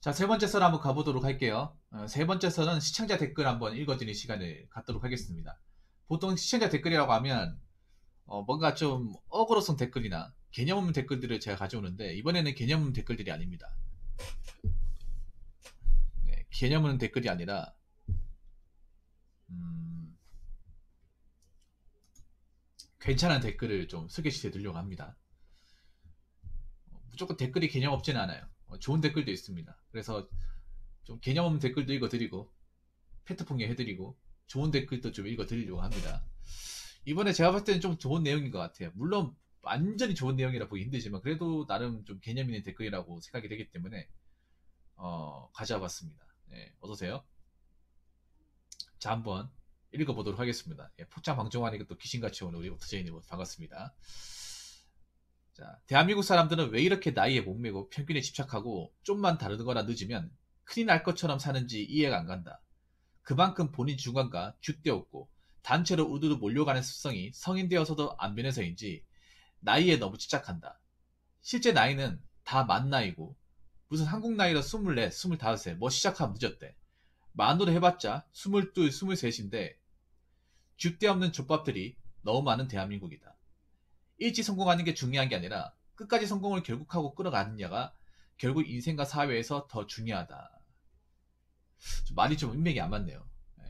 자, 세 번째 썰 한번 가보도록 할게요. 세 번째 썰은 시청자 댓글 한번 읽어드리는 시간을 갖도록 하겠습니다. 보통 시청자 댓글이라고 하면 뭔가 좀 어그로성 댓글이나 개념 없는 댓글들을 제가 가져오는데 이번에는 개념 없는 댓글들이 아닙니다. 네, 개념 없는 댓글이 아니라 괜찮은 댓글을 좀 소개시켜드리려고 합니다. 무조건 댓글이 개념 없지는 않아요. 좋은 댓글도 있습니다. 그래서 좀 개념 없는 댓글도 읽어드리고 팩트 폭로해드리고 좋은 댓글도 좀 읽어드리려고 합니다. 이번에 제가 봤을 때는 좀 좋은 내용인 것 같아요. 물론 완전히 좋은 내용이라 보기 힘들지만 그래도 나름 좀 개념 있는 댓글이라고 생각이 되기 때문에 가져와 봤습니다. 네, 어서오세요. 자, 한번 읽어보도록 하겠습니다. 예, 포장 방종하니까 또 귀신같이 오는 우리 오토제이님 반갑습니다. 자, 대한민국 사람들은 왜 이렇게 나이에 목매고 평균에 집착하고 좀만 다르거나 늦으면 큰일 날 것처럼 사는지 이해가 안 간다. 그만큼 본인 주관과 줏대 없고 단체로 우르르 몰려가는 습성이 성인 되어서도 안 변해서인지 나이에 너무 집착한다. 실제 나이는 다 만 나이고 무슨 한국 나이로 24, 25세 뭐 시작하면 늦었대. 만으로 해봤자 22, 23인데 줏대 없는 족밥들이 너무 많은 대한민국이다. 일찍 성공하는 게 중요한 게 아니라 끝까지 성공을 결국 하고 끌어가느냐가 결국 인생과 사회에서 더 중요하다. 말이 좀 인맥이 안 맞네요. 네.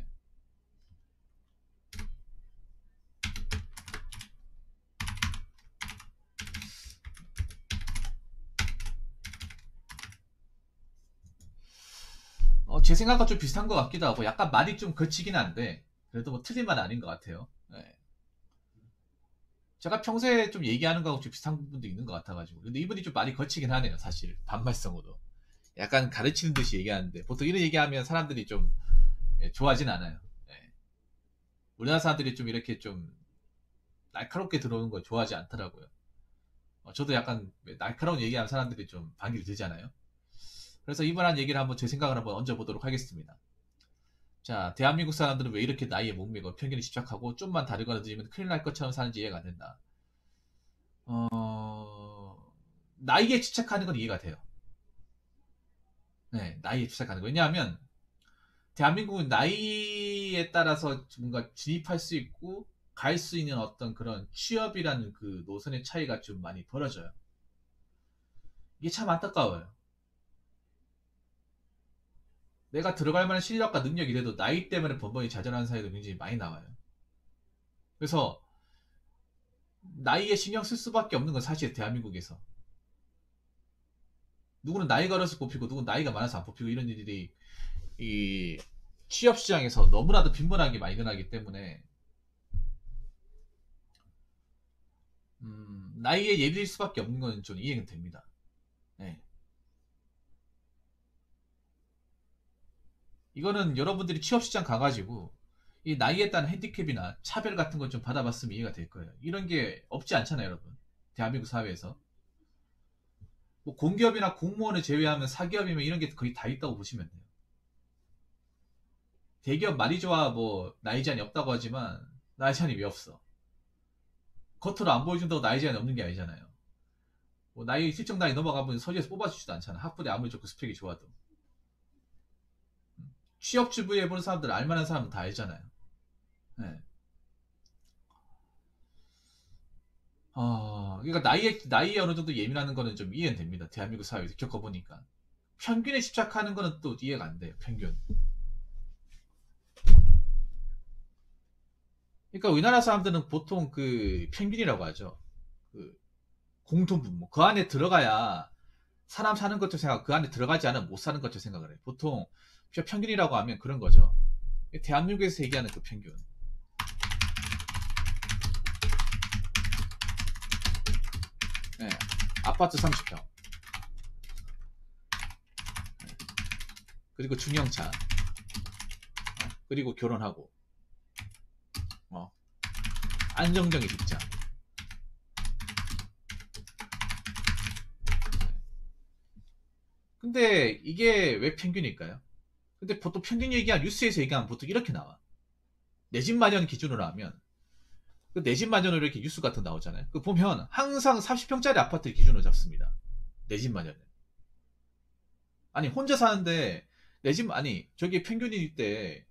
제 생각과 좀 비슷한 것 같기도 하고 약간 말이 좀 거치긴 한데 그래도 뭐 틀린 말은 아닌 것 같아요. 네. 제가 평소에 좀 얘기하는 거하고 좀 비슷한 부분도 있는 것 같아가지고 근데 이분이 좀 말이 거치긴 하네요. 사실 반말성으로 약간 가르치는 듯이 얘기하는데 보통 이런 얘기하면 사람들이 좀 좋아하진 않아요. 네. 우리나라 사람들이 좀 이렇게 좀 날카롭게 들어오는 걸 좋아하지 않더라고요. 저도 약간 날카로운 얘기하는 사람들이 좀 반기를 들잖아요. 그래서 이번한 얘기를 한번 제 생각을 한번 얹어보도록 하겠습니다. 자, 대한민국 사람들은 왜 이렇게 나이에 목매고 편견에 집착하고 좀만 다르거나 늦으면 큰일 날 것처럼 사는지 이해가 안 된다. 나이에 집착하는 건 이해가 돼요. 네, 나이에 집착하는 거. 왜냐하면 대한민국은 나이에 따라서 뭔가 진입할 수 있고 갈 수 있는 어떤 그런 취업이라는 그 노선의 차이가 좀 많이 벌어져요. 이게 참 안타까워요. 내가 들어갈 만한 실력과 능력이 돼도 나이 때문에 번번이 좌절하는 사례도 굉장히 많이 나와요. 그래서 나이에 신경 쓸 수밖에 없는 건 사실 대한민국에서 누구는 나이가 어려서 뽑히고 누구는 나이가 많아서 안 뽑히고 이런 일들이 이 취업 시장에서 너무나도 빈번하게 많이 일어나기 때문에 나이에 예민일 수밖에 없는 건 좀 이해가 됩니다. 네. 이거는 여러분들이 취업 시장 가가지고 이 나이에 따른 핸디캡이나 차별 같은 걸 좀 받아봤으면 이해가 될 거예요. 이런 게 없지 않잖아요, 여러분. 대한민국 사회에서. 뭐 공기업이나 공무원을 제외하면 사기업이면 이런 게 거의 다 있다고 보시면 돼요. 대기업 말이 좋아 뭐 나이 제한이 없다고 하지만 나이 제한이 왜 없어? 겉으로 안 보여준다고 나이 제한이 없는 게 아니잖아요. 뭐 나이 실적 나이 넘어가면 서류에서 뽑아주지도 않잖아. 학부대 아무리 좋고 스펙이 좋아도. 취업 주부에 보는 사람들 알만한 사람은 다 알잖아요. 네. 그러니까 나이에 어느 정도 예민하는 거는 좀 이해는 됩니다. 대한민국 사회에서 겪어보니까. 평균에 집착하는 거는 또 이해가 안 돼요. 평균. 그러니까 우리나라 사람들은 보통 그 평균이라고 하죠. 그 공통분모. 그 안에 들어가야 사람 사는 것처럼 생각, 그 안에 들어가지 않으면 못 사는 것처럼 생각을 해요. 보통 평균이라고 하면 그런 거죠. 대한민국에서 얘기하는 그 평균. 네. 아파트 30평. 그리고 중형차. 그리고 결혼하고. 어, 안정적인 직장. 근데 이게 왜 평균일까요? 근데 보통 평균 얘기하면 뉴스에서 얘기하면 보통 이렇게 나와. 내 집 마련 기준으로 하면 그 내 집 마련으로 이렇게 뉴스 같은 거 나오잖아요. 그 보면 항상 30평짜리 아파트 기준으로 잡습니다. 내 집 마련을. 아니 혼자 사는데 내 집 아니 저기 평균일 때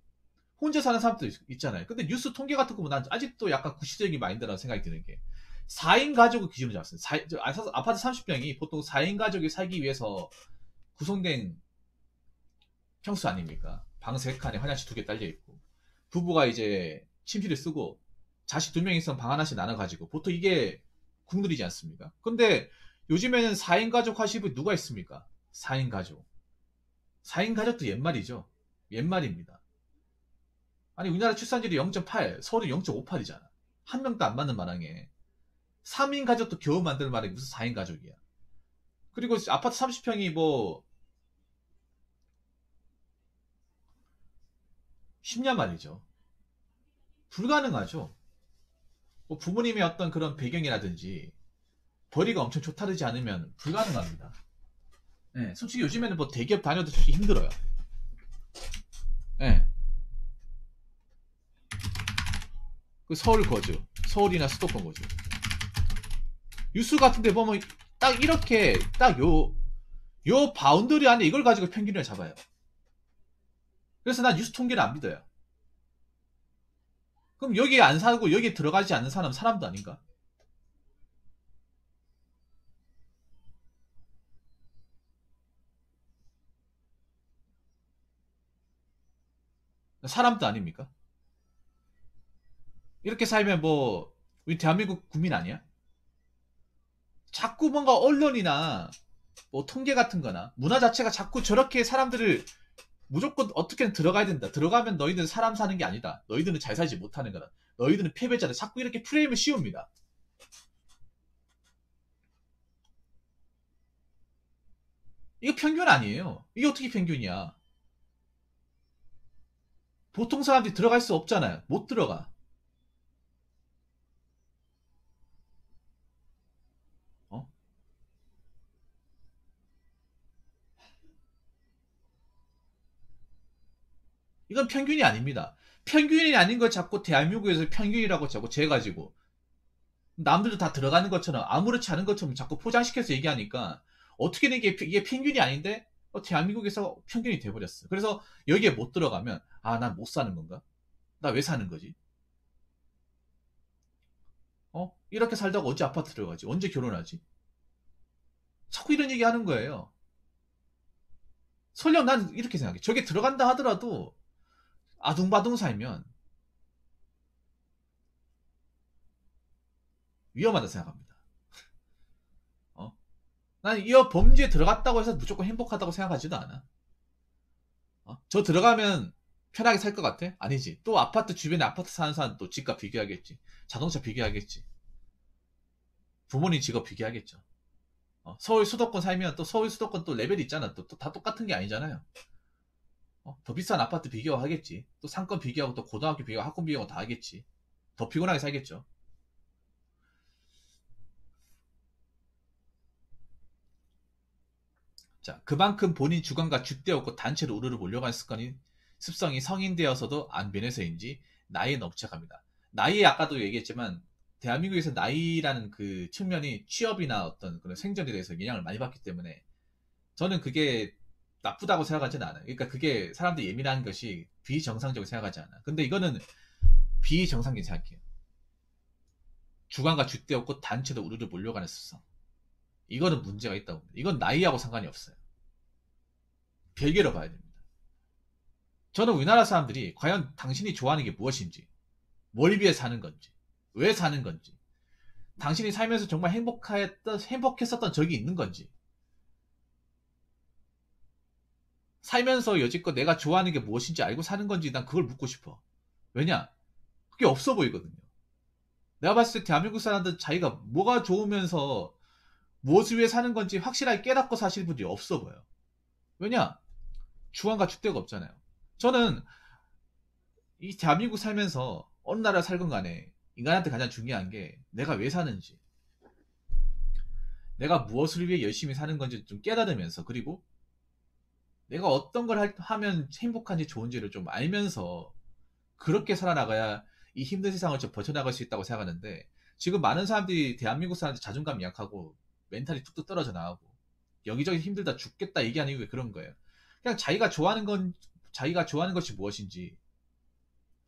혼자 사는 사람도 있잖아요. 근데 뉴스 통계 같은 거 보면 난 아직도 약간 구시적인 마인드라는 생각이 드는 게 4인 가족을 기준으로 잡았어요. 아파트 30평이 보통 4인 가족이 살기 위해서 구성된 평수 아닙니까? 방 3칸에 화장실 2개 딸려 있고 부부가 이제 침실을 쓰고 자식 2명 있으면 방 하나씩 나눠가지고 보통 이게 국룰이지 않습니까? 근데 요즘에는 4인 가족 하시는 분 누가 있습니까? 4인 가족. 4인 가족도 옛말이죠. 옛말입니다. 아니 우리나라 출산율이 0.8, 서울이 0.58이잖아. 한 명도 안 맞는 마당에 3인 가족도 겨우 만들 마당에 무슨 4인 가족이야. 그리고 아파트 30평이 뭐 쉽냐 말이죠. 불가능하죠. 뭐 부모님의 어떤 그런 배경이라든지 벌이가 엄청 좋다르지 않으면 불가능합니다. 네, 솔직히 요즘에는 뭐 대기업 다녀도 솔직히 힘들어요. 네. 그 서울 거주, 서울이나 수도권 거주. 뉴스 같은데 보면 딱 이렇게 딱 요 바운더리 안에 이걸 가지고 평균을 잡아요. 그래서 난 뉴스 통계를 안 믿어요. 그럼 여기에 안 살고 여기에 들어가지 않는 사람은 사람도 아닌가? 사람도 아닙니까? 이렇게 살면 뭐 우리 대한민국 국민 아니야? 자꾸 뭔가 언론이나 뭐 통계 같은 거나 문화 자체가 자꾸 저렇게 사람들을 무조건 어떻게든 들어가야 된다. 들어가면 너희들은 사람 사는 게 아니다. 너희들은 잘 살지 못하는 거다. 너희들은 패배자다. 자꾸 이렇게 프레임을 씌웁니다. 이거 평균 아니에요. 이게 어떻게 평균이야? 보통 사람들이 들어갈 수 없잖아요. 못 들어가. 어? 이건 평균이 아닙니다. 평균이 아닌 걸 자꾸 대한민국에서 평균이라고 자꾸 재가지고 남들도 다 들어가는 것처럼 아무렇지 않은 것처럼 자꾸 포장시켜서 얘기하니까 어떻게 된 게 이게 평균이 아닌데 대한민국에서 평균이 돼버렸어. 그래서 여기에 못 들어가면 아, 난 못 사는 건가? 나 왜 사는 거지? 이렇게 살다가 언제 아파트 들어가지? 언제 결혼하지? 자꾸 이런 얘기 하는 거예요. 설령 난 이렇게 생각해. 저게 들어간다 하더라도 아둥바둥 살면 위험하다 생각합니다. 어? 난이 범죄에 들어갔다고 해서 무조건 행복하다고 생각하지도 않아. 저 들어가면 편하게 살 것 같아? 아니지. 또 아파트 주변에 아파트 사는 사람 또 집값 비교하겠지. 자동차 비교하겠지. 부모님 직업 비교하겠죠. 서울 수도권 살면 또 서울 수도권 또 레벨이 있잖아. 또 다 똑같은 게 아니잖아요. 더 비싼 아파트 비교하겠지. 또 상권 비교하고 또 고등학교 비교하고 학군 비교하고 다 하겠지. 더 피곤하게 살겠죠. 자, 그만큼 본인 주관과 줏대없고 단체로 우르르 몰려간 습성이 성인 되어서도 안 변해서인지 나이에 넘쳐갑니다. 나이에 아까도 얘기했지만 대한민국에서 나이라는 그 측면이 취업이나 어떤 그런 생존에 대해서 영향을 많이 받기 때문에 저는 그게 나쁘다고 생각하지는 않아요. 그러니까 그게 사람들이 예민한 것이 비정상적으로 생각하지 않아. 근데 이거는 비정상적인 생각해요. 주관과 줏대없고 단체도 우르르 몰려가는 습성. 이거는 문제가 있다고 봅니다. 이건 나이하고 상관이 없어요. 별개로 봐야 됩니다. 저는 우리나라 사람들이 과연 당신이 좋아하는 게 무엇인지, 뭘 위해 사는 건지, 왜 사는 건지, 당신이 살면서 정말 행복했었던 적이 있는 건지, 살면서 여지껏 내가 좋아하는 게 무엇인지 알고 사는 건지 난 그걸 묻고 싶어. 왜냐? 그게 없어 보이거든요. 내가 봤을 때 대한민국 사람들 자기가 뭐가 좋으면서 무엇을 위해 사는 건지 확실하게 깨닫고 사시는 분들이 없어 보여. 왜냐? 주관과 줏대가 없잖아요. 저는 이 대한민국 살면서 어느 나라 살건 간에 인간한테 가장 중요한 게 내가 왜 사는지, 내가 무엇을 위해 열심히 사는 건지 좀 깨달으면서, 그리고 내가 어떤 걸 하면 행복한지 좋은지를 좀 알면서 그렇게 살아나가야 이 힘든 세상을 좀 버텨나갈 수 있다고 생각하는데, 지금 많은 사람들이 대한민국 사람들 자존감이 약하고 멘탈이 뚝뚝 떨어져 나가고 여기저기 힘들다 죽겠다 얘기하는 이유가 그런 거예요. 그냥 자기가 좋아하는 것이 무엇인지,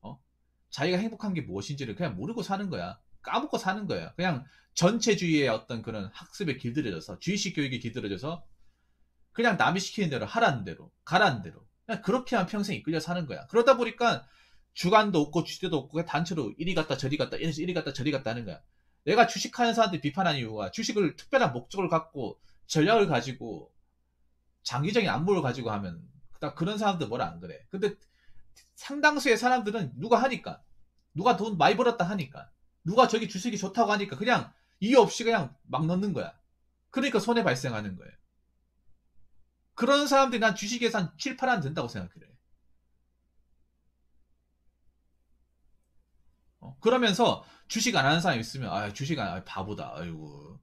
어? 자기가 행복한 게 무엇인지를 그냥 모르고 사는 거야. 까먹고 사는 거야. 그냥 전체주의의 어떤 그런 학습에 길들여져서, 주의식 교육에 길들여져서 그냥 남이 시키는 대로 하라는 대로 가라는 대로 그냥 그렇게만 평생 이끌려 사는 거야. 그러다 보니까 주관도 없고 주대도 없고 그냥 단체로 이리 갔다 저리 갔다 이리 갔다 저리 갔다 하는 거야. 내가 주식하는 사람들 비판하는 이유가 주식을 특별한 목적을 갖고 전략을 가지고 장기적인 안목을 가지고 하면 딱 그런 사람들 뭐라 안 그래. 근데 상당수의 사람들은 누가 하니까, 누가 돈 많이 벌었다 하니까, 누가 저기 주식이 좋다고 하니까 그냥 이유 없이 그냥 막 넣는 거야. 그러니까 손해 발생하는 거예요. 그런 사람들이 난 주식에서 한 7, 8안 된다고 생각해. 그러면서 주식 안 하는 사람 있으면, 아, 주식 안, 아, 바보다. 아이고.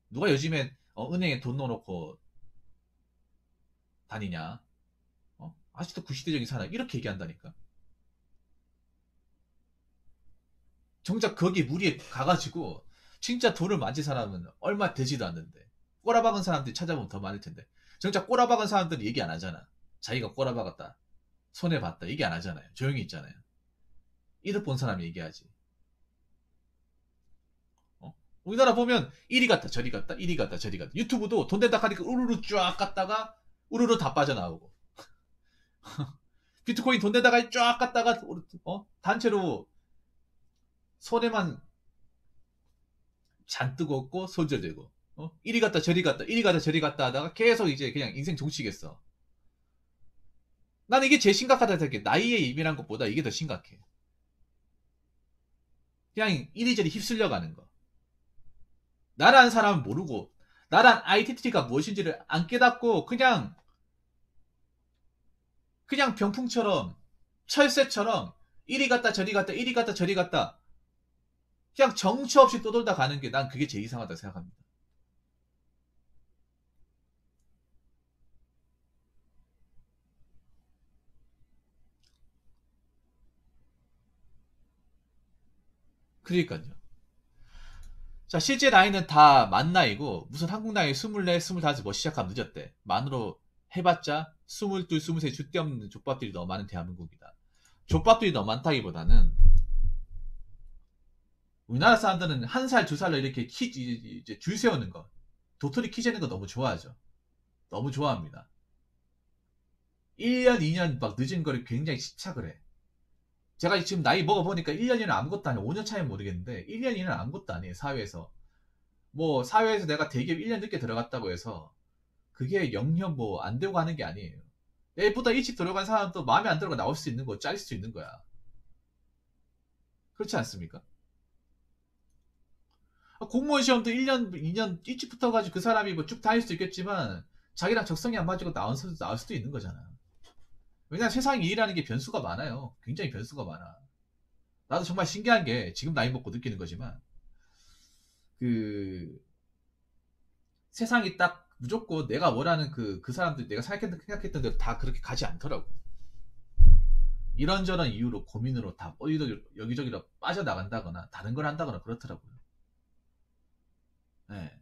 누가 요즘에 은행에 돈 넣어놓고 다니냐? 아직도 구시대적인 사람 이렇게 얘기한다니까. 정작 거기 무리에 가가지고 진짜 돈을 만진 사람은 얼마 되지도 않는데 꼬라박은 사람들이 찾아보면 더 많을 텐데 정작 꼬라박은 사람들은 얘기 안 하잖아. 자기가 꼬라박았다, 손해봤다 얘기 안 하잖아요. 조용히 있잖아요. 이득 본 사람이 얘기하지. 우리나라 보면 이리 갔다 저리 갔다 이리 갔다 저리 갔다 유튜브도 돈 댄다 하니까 우르르 쫙 갔다가 우르르 다 빠져나오고 비트코인 돈 댄다가 쫙 갔다가 단체로 손해만 잔뜩 얻고 손절되고 이리 갔다 저리 갔다 이리 갔다 저리 갔다 하다가 계속 이제 그냥 인생 종치겠어. 나는 이게 제일 심각하다 생각해. 나이에 예민한 것보다 이게 더 심각해. 그냥 이리저리 휩쓸려 가는 거. 나라는 사람은 모르고 나란 아이덴티티가 무엇인지를 안 깨닫고 그냥 병풍처럼 철새처럼 이리 갔다 저리 갔다 이리 갔다 저리 갔다 그냥 정처 없이 떠돌다 가는 게 난 그게 제일 이상하다고 생각합니다. 그러니까요. 자, 실제 나이는 다 만 나이고 무슨 한국 나이 24, 25 뭐 시작하면 늦었대. 만으로 해봤자 22, 23 줏대 없는 족밥들이 너무 많은 대한민국이다. 족밥들이 너무 많다기보다는 우리나라 사람들은 한 살, 두 살로 이렇게 이제 줄 세우는 거, 도토리 키 재는 거 너무 좋아하죠. 너무 좋아합니다. 1년, 2년 막 늦은 거를 굉장히 집착을 해. 제가 지금 나이 먹어보니까 1년이면 아무것도 아니에요. 5년 차이는 모르겠는데 1년이면 아무것도 아니에요. 사회에서. 뭐 사회에서 내가 대기업 1년 늦게 들어갔다고 해서 그게 영영 뭐 안 되고 하는 게 아니에요. 내보다 일찍 들어간 사람도 마음에 안 들어가 나올 수 있는 거, 잘릴 수 있는 거야. 그렇지 않습니까? 공무원 시험도 1년, 2년 일찍 붙어가지고 그 사람이 뭐 쭉 다닐 수도 있겠지만 자기랑 적성이 안 맞고 나올 수도 있는 거잖아. 왜냐면 세상 일이라는 게 변수가 많아요. 굉장히 변수가 많아. 나도 정말 신기한 게 지금 나이 먹고 느끼는 거지만 그 세상이 딱 무조건 내가 원하는 그 사람들 내가 생각했던 대로 다 그렇게 가지 않더라고. 이런저런 이유로 고민으로 다 여기저기로 빠져나간다거나 다른 걸 한다거나 그렇더라고요. 네.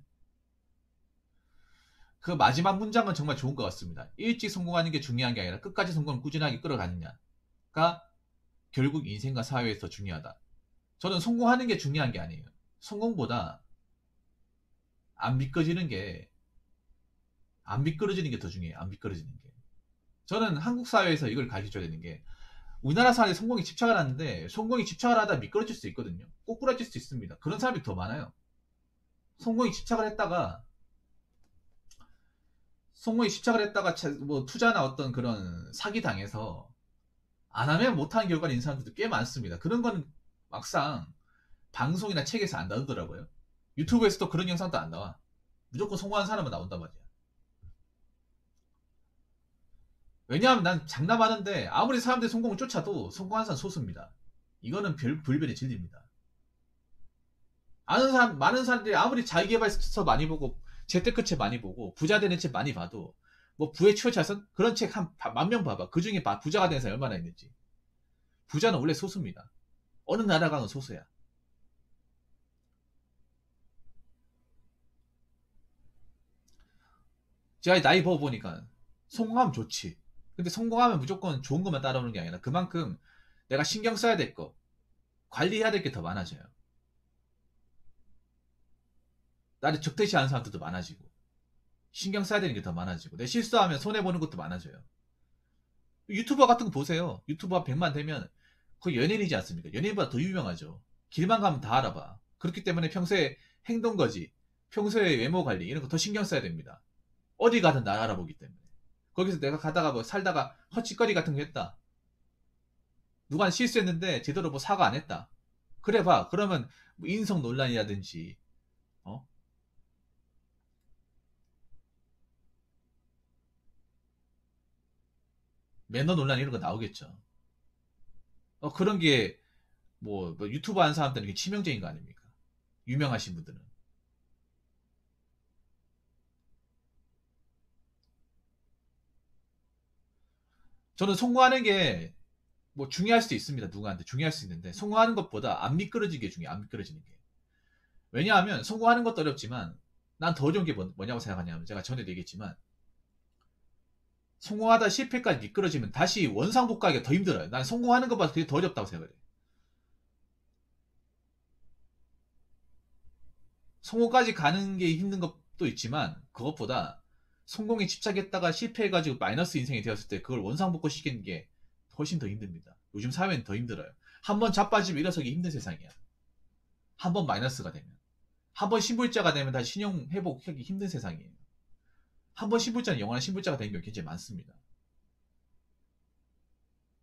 그 마지막 문장은 정말 좋은 것 같습니다. 일찍 성공하는 게 중요한 게 아니라 끝까지 성공을 꾸준하게 끌어가느냐가 결국 인생과 사회에서 중요하다. 저는 성공하는 게 중요한 게 아니에요. 성공보다 안 미끄러지는 게, 안 미끄러지는 게 더 중요해요. 안 미끄러지는 게. 저는 한국 사회에서 이걸 가르쳐줘야 되는 게, 우리나라 사람들이 성공에 집착을 하는데, 성공에 집착을 하다 미끄러질 수 있거든요. 꼬꾸라질 수 있습니다. 그런 사람이 더 많아요. 성공에 집착을 했다가, 뭐 투자나 어떤 그런 사기 당해서 안 하면 못하는 결과를 있는 사람들도 꽤 많습니다. 그런 건 막상 방송이나 책에서 안 나오더라고요. 유튜브에서도 그런 영상도 안 나와. 무조건 성공한 사람은 나온단 말이야. 왜냐하면 난 장담하는데 아무리 사람들이 성공을 쫓아도 성공한 사람 소수입니다. 이거는 불변의 진리입니다. 많은 사람들이 아무리 자기개발서 많이 보고 재테크책 많이 보고 부자 되는 책 많이 봐도 뭐 부의 추월차선 그런 책 한 만 명 봐봐. 그 중에 부자가 되는 사람이 얼마나 있는지. 부자는 원래 소수입니다. 어느 나라 가는 소수야. 제가 나이 먹어보니까 성공하면 좋지. 근데 성공하면 무조건 좋은 것만 따라오는 게 아니라 그만큼 내가 신경 써야 될 거, 관리해야 될 게 더 많아져요. 나를 적대시하는 사람들도 많아지고 신경 써야 되는 게 더 많아지고 내 실수하면 손해보는 것도 많아져요. 유튜버 같은 거 보세요. 유튜버 한 100만 되면 거의 연예인이지 않습니까? 연예인보다 더 유명하죠. 길만 가면 다 알아봐. 그렇기 때문에 평소에 행동거지, 평소에 외모 관리 이런 거 더 신경 써야 됩니다. 어디 가든 날 알아보기 때문에. 거기서 내가 가다가 뭐 살다가 헛짓거리 같은 거 했다. 누가 실수했는데 제대로 뭐 사과 안 했다. 그래 봐. 그러면 뭐 인성 논란이라든지 어? 매너 논란 이런 거 나오겠죠. 그런 게 뭐 유튜브 하는 사람들은 이게 치명적인 거 아닙니까? 유명하신 분들은. 저는 성공하는 게 뭐 중요할 수도 있습니다. 누구한테 중요할 수 있는데 성공하는 것보다 안 미끄러지는 게 중요해. 안 미끄러지는 게. 왜냐하면 성공하는 것도 어렵지만 난 더 어려운 게 뭐냐고 생각하냐면 제가 전에도 얘기했지만 성공하다 실패까지 미끄러지면 다시 원상복구하기가 더 힘들어요. 난 성공하는 것보다 그게 더 어렵다고 생각을 해요. 성공까지 가는 게 힘든 것도 있지만 그것보다 성공에 집착했다가 실패해가지고 마이너스 인생이 되었을 때 그걸 원상복구 시키는 게 훨씬 더 힘듭니다. 요즘 사회는 더 힘들어요. 한 번 자빠지면 일어서기 힘든 세상이야. 한 번 마이너스가 되면. 한 번 신불자가 되면 다시 신용 회복하기 힘든 세상이에요. 한 번 신불자는 영원한 신불자가 되는 경우 굉장히 많습니다.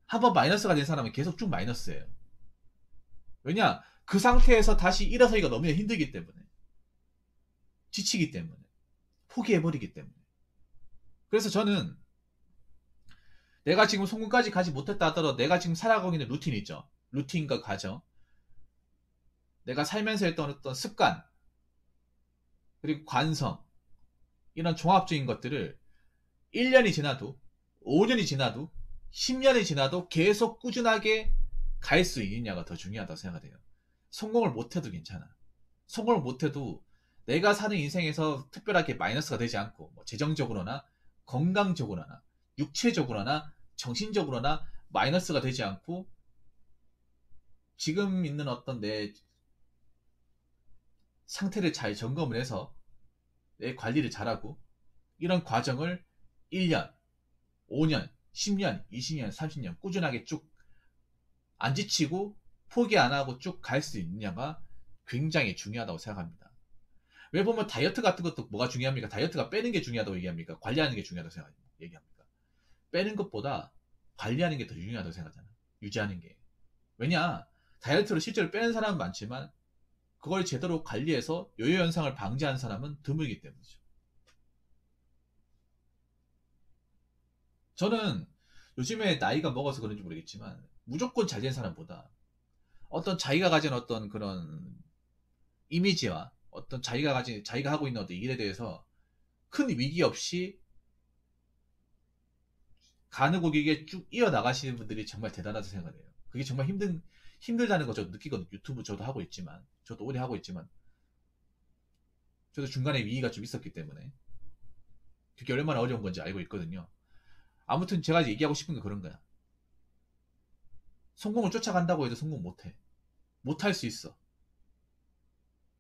한 번 마이너스가 된 사람은 계속 쭉 마이너스예요. 왜냐? 그 상태에서 다시 일어서기가 너무 힘들기 때문에. 지치기 때문에. 포기해버리기 때문에. 그래서 저는 내가 지금 성공까지 가지 못했다 하더라도 내가 지금 살아가고 있는 루틴 있죠. 루틴과 과정. 내가 살면서 했던 어떤 습관, 그리고 관성, 이런 종합적인 것들을 1년이 지나도, 5년이 지나도, 10년이 지나도 계속 꾸준하게 갈 수 있느냐가 더 중요하다고 생각해요. 성공을 못해도 괜찮아. 성공을 못해도 내가 사는 인생에서 특별하게 마이너스가 되지 않고, 뭐 재정적으로나, 건강적으로나, 육체적으로나, 정신적으로나 마이너스가 되지 않고, 지금 있는 어떤 내 상태를 잘 점검을 해서 내 관리를 잘하고 이런 과정을 1년, 5년, 10년, 20년, 30년 꾸준하게 쭉 안 지치고 포기 안 하고 쭉 갈 수 있느냐가 굉장히 중요하다고 생각합니다. 왜 보면 다이어트 같은 것도 뭐가 중요합니까? 다이어트가 빼는 게 중요하다고 얘기합니까? 관리하는 게 중요하다고 얘기합니까? 빼는 것보다 관리하는 게 더 중요하다고 생각하잖아. 유지하는 게. 왜냐? 다이어트로 실제로 빼는 사람은 많지만 그걸 제대로 관리해서 요요 현상을 방지하는 사람은 드물기 때문이죠. 저는 요즘에 나이가 먹어서 그런지 모르겠지만 무조건 잘 된 사람보다 어떤 자기가 가진 어떤 그런 이미지와 어떤 자기가 하고 있는 어떤 일에 대해서 큰 위기 없이 가느고기게 쭉 이어나가시는 분들이 정말 대단하다고 생각해요. 그게 정말 힘들다는 거 저도 느끼거든요. 유튜브 저도 하고 있지만, 저도 오래 하고 있지만, 저도 중간에 위기가 좀 있었기 때문에, 그게 얼마나 어려운 건지 알고 있거든요. 아무튼 제가 얘기하고 싶은 게 그런 거야. 성공을 쫓아간다고 해도 성공 못해. 못할 수 있어.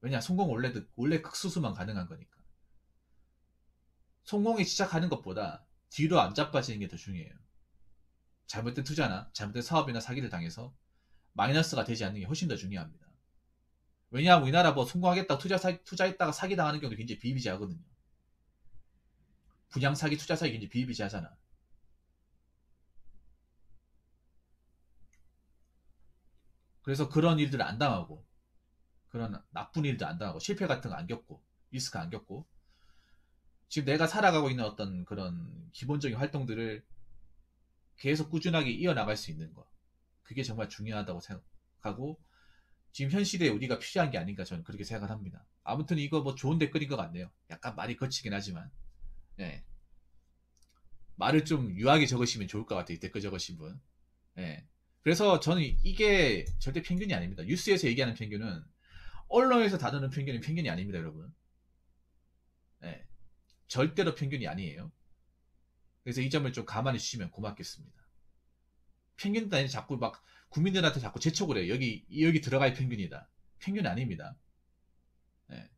왜냐, 성공 원래 극소수만 가능한 거니까. 성공에 시작하는 것보다 뒤로 안 자빠지는 게 더 중요해요. 잘못된 투자나 잘못된 사업이나 사기를 당해서 마이너스가 되지 않는 게 훨씬 더 중요합니다. 왜냐하면 우리나라 뭐 성공하겠다 투자했다가 사기 당하는 경우도 굉장히 비일비재하거든요. 분양 사기, 투자 사기 굉장히 비일비재하잖아. 그래서 그런 일들을 안 당하고 그런 나쁜 일도 안 당하고 실패 같은 거 안 겪고 리스크 안 겪고 지금 내가 살아가고 있는 어떤 그런 기본적인 활동들을 계속 꾸준하게 이어나갈 수 있는 거. 그게 정말 중요하다고 생각하고 지금 현 시대에 우리가 필요한 게 아닌가 저는 그렇게 생각을 합니다. 아무튼 이거 뭐 좋은 댓글인 것 같네요. 약간 말이 거치긴 하지만 네. 말을 좀 유하게 적으시면 좋을 것 같아요. 댓글 적으신 분. 네. 그래서 저는 이게 절대 편견이 아닙니다. 뉴스에서 얘기하는 편견은 언론에서 다루는 편견은 편견이 아닙니다, 여러분. 네. 절대로 평균이 아니에요. 그래서 이 점을 좀 감안해 주시면 고맙겠습니다. 평균도 아니라 자꾸 막 국민들한테 자꾸 재촉을 해요. 여기 들어가야 평균이다. 평균이 아닙니다. 네.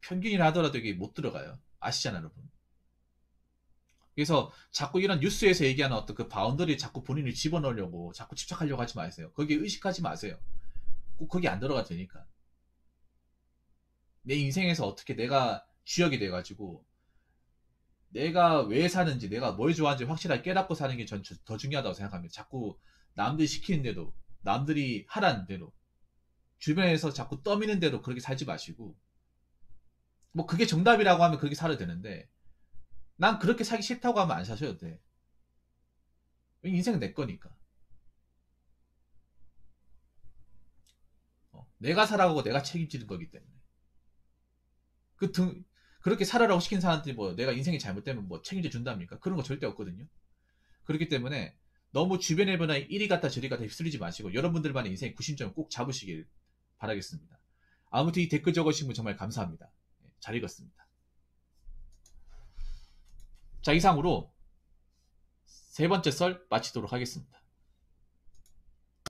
평균이라 하더라도 이게 못 들어가요. 아시잖아요, 여러분. 그래서 자꾸 이런 뉴스에서 얘기하는 어떤 그 바운더리 자꾸 본인을 집어넣으려고 자꾸 집착하려고 하지 마세요. 거기에 의식하지 마세요. 꼭 거기 안 들어가도 되니까. 내 인생에서 어떻게 내가 주역이 돼가지고 내가 왜 사는지 내가 뭘 좋아하는지 확실하게 깨닫고 사는 게 전 더 중요하다고 생각합니다. 자꾸 남들이 시키는 대로 남들이 하라는 대로 주변에서 자꾸 떠미는 대로 그렇게 살지 마시고 뭐 그게 정답이라고 하면 그렇게 살아야 되는데 난 그렇게 살기 싫다고 하면 안 사셔도 돼. 인생은 내 거니까. 내가 살아가고 내가 책임지는 거기 때문에. 그렇게 살아라고 시킨 사람들이 뭐 내가 인생이 잘못되면 뭐 책임져 준답니까? 그런 거 절대 없거든요. 그렇기 때문에 너무 주변의 변화에 이리 갔다 저리 갔다 휩쓸리지 마시고 여러분들만의 인생 구심점을 꼭 잡으시길 바라겠습니다. 아무튼 이 댓글 적어주신 분 정말 감사합니다. 잘 읽었습니다. 자, 이상으로 세 번째 썰 마치도록 하겠습니다.